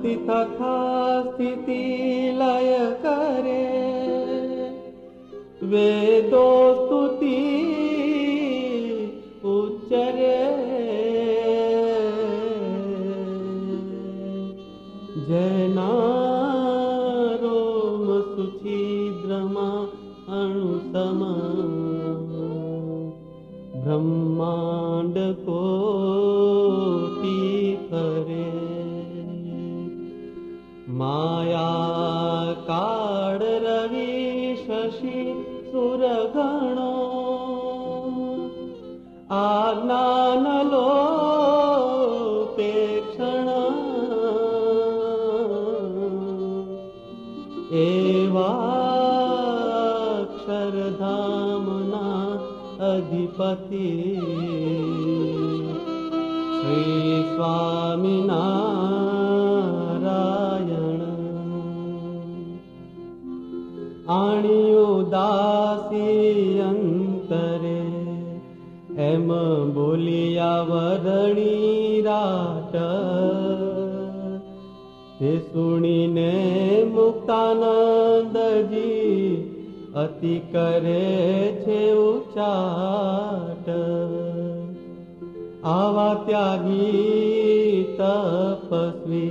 स्थिति तथा स्थिति लय करे, वेदो स्तुति उच्चरे। जैना रोम सुछिद्रमा अणुसमा, ब्रह्मांड कोटि करे। माया काळ रवि शशि सुरगणो, आज्ञान लोपेक्षण। एवा अक्षरधामना अधिपति श्री स्वामिनारायण। आणी उदासी अंतरे, एम बोलिया वरणी राट। ते सुनीने मुक्तानंदजी अति करे छे उचाट। आवा त्यागी तपस्वी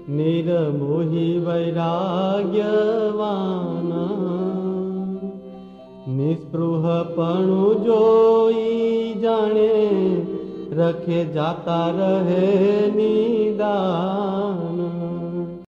निरमोही वैराग्यवान, निस्पृहपणु जोई जाने रखे जाता रहे निदान।